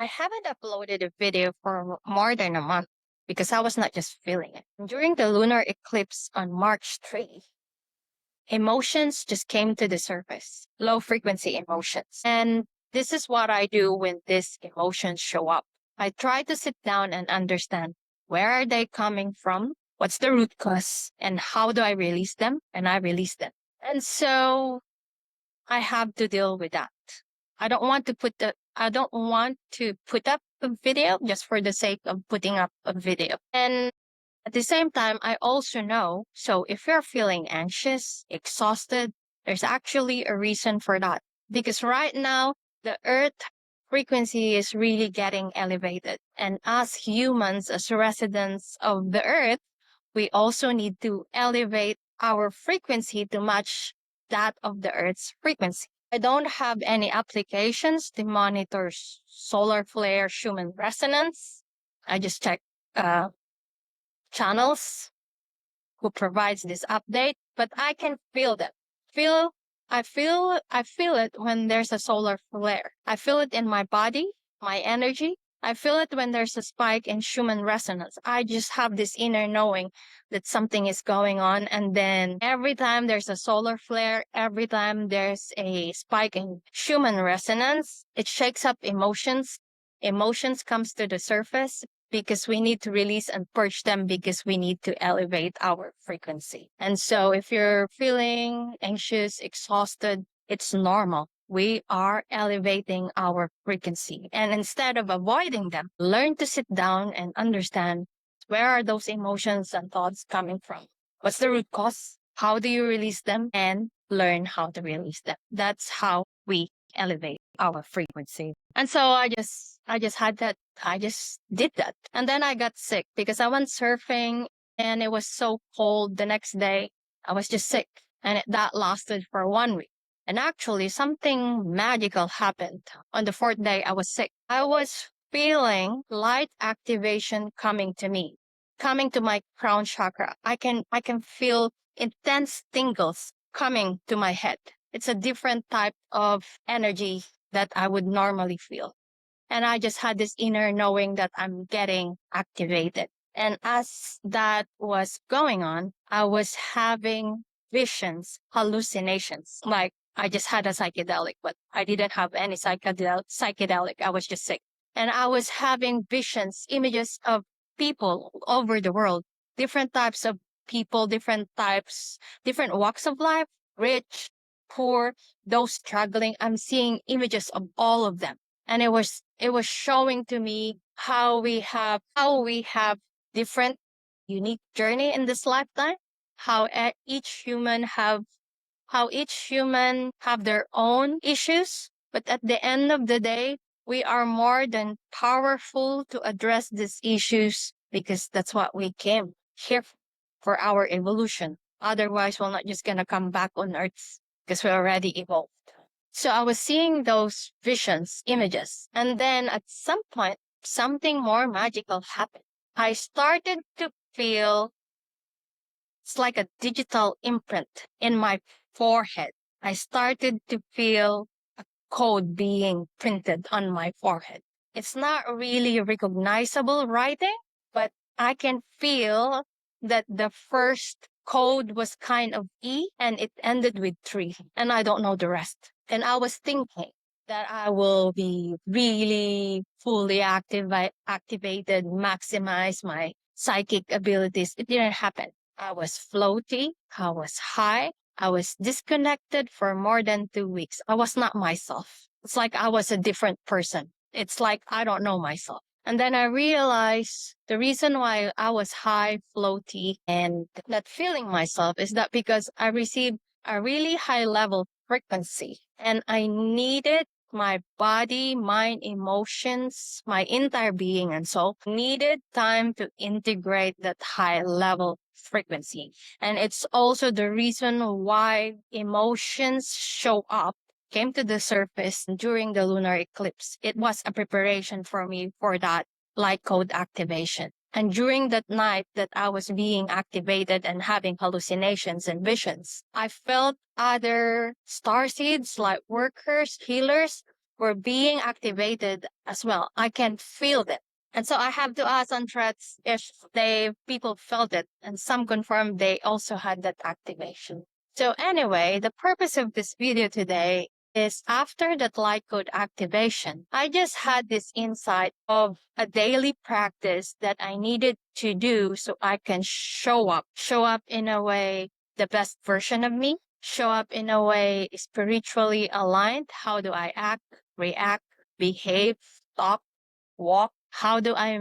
I haven't uploaded a video for more than a month because I was not just feeling it. During the lunar eclipse on March 3, emotions just came to the surface, low frequency emotions. And this is what I do when these emotions show up. I try to sit down and understand, where are they coming from? What's the root cause? And how do I release them? And I release them. And so I have to deal with that. I don't want to put up a video just for the sake of putting up a video. And at the same time, I also know, so if you're feeling anxious, exhausted, there's actually a reason for that. Because right now, the earth frequency is really getting elevated. And as humans, as residents of the earth, we also need to elevate our frequency to match that of the earth's frequency. I don't have any applications to monitor solar flare Schumann resonance. I just check channels who provides this update, but I can feel that. I feel it when there's a solar flare. I feel it in my body, my energy. I feel it when there's a spike in Schumann resonance. I just have this inner knowing that something is going on. And then every time there's a solar flare, every time there's a spike in Schumann resonance, it shakes up emotions. Emotions comes to the surface because we need to release and purge them because we need to elevate our frequency. And so if you're feeling anxious, exhausted, it's normal. We are elevating our frequency. And instead of avoiding them, learn to sit down and understand, where are those emotions and thoughts coming from? What's the root cause? How do you release them? And learn how to release them. That's how we elevate our frequency. And so I just did that. And then I got sick because I went surfing and it was so cold the next day. I was just sick and that lasted for 1 week. And actually something magical happened. On the fourth day, I was sick. I was feeling light activation coming to me, coming to my crown chakra. I can feel intense tingles coming to my head. It's a different type of energy that I would normally feel. And I just had this inner knowing that I'm getting activated. And as that was going on, I was having visions, hallucinations. Like I just had a psychedelic, but I didn't have any psychedelic. I was just sick. And I was having visions, images of people all over the world, different types of people, different walks of life, rich, poor, those struggling. I'm seeing images of all of them. And it was showing to me how we have different unique journey in this lifetime, how each human have their own issues, but at the end of the day, we are more than powerful to address these issues because that's what we came here for, our evolution. Otherwise, we're not just gonna come back on Earth because we already evolved. So I was seeing those visions, images, and then at some point, something more magical happened. I started to feel it's like a digital imprint in my forehead. I started to feel a code being printed on my forehead. It's not really recognizable writing, but I can feel that the first code was kind of E and it ended with 3, and I don't know the rest. And I was thinking that I will be really fully activated, maximize my psychic abilities. It didn't happen. I was floaty. I was high. I was disconnected for more than 2 weeks. I was not myself. It's like I was a different person. It's like I don't know myself. And then I realized the reason why I was high, floaty, and not feeling myself is that because I received a really high level frequency and I needed my body, mind, emotions, my entire being and soul needed time to integrate that high level frequency. And it's also the reason why emotions show up, came to the surface during the lunar eclipse. It was a preparation for me for that light code activation. And during that night that I was being activated and having hallucinations and visions, I felt other starseeds, like workers, healers, were being activated as well. I can feel it. And so I have to ask on threads if people felt it, and some confirmed they also had that activation. So anyway, the purpose of this video today is after that light code activation, I just had this insight of a daily practice that I needed to do so I can show up in a way, the best version of me, show up in a way spiritually aligned. How do I act, react, behave, talk, walk? How do I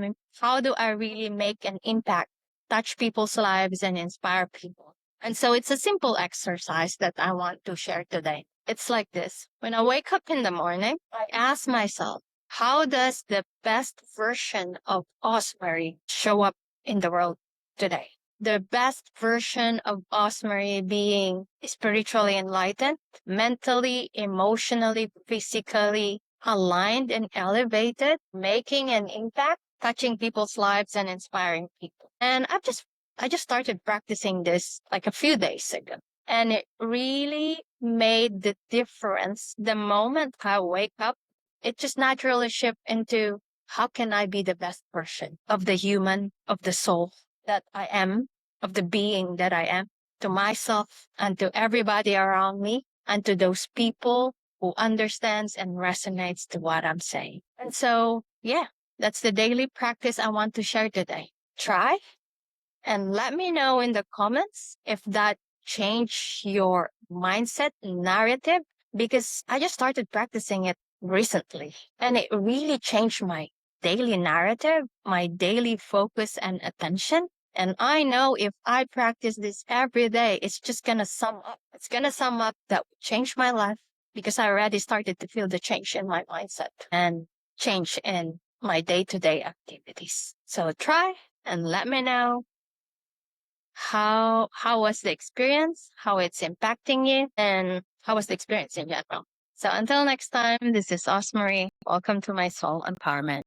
really make an impact, touch people's lives and inspire people? And so it's a simple exercise that I want to share today. It's like this. When I wake up in the morning, I ask myself, how does the best version of Osmarie show up in the world today? The best version of Osmarie being spiritually enlightened, mentally, emotionally, physically aligned and elevated, making an impact, touching people's lives and inspiring people. And I just started practicing this like a few days ago. And it really made the difference the moment I wake up. It just naturally shifted into how can I be the best version of the human, of the soul that I am, of the being that I am, to myself and to everybody around me and to those people who understands and resonates to what I'm saying. And so, yeah, that's the daily practice I want to share today. Try and let me know in the comments if that changed your mindset narrative, because I just started practicing it recently and it really changed my daily narrative, my daily focus and attention. And I know if I practice this every day, it's just going to sum up. It's going to sum up that would change my life because I already started to feel the change in my mindset and change in my day-to-day activities. So try and let me know how was the experience, how it's impacting you, and how was the experience in general. So until next time, this is Osmarie. Welcome to my Soul Empowerment.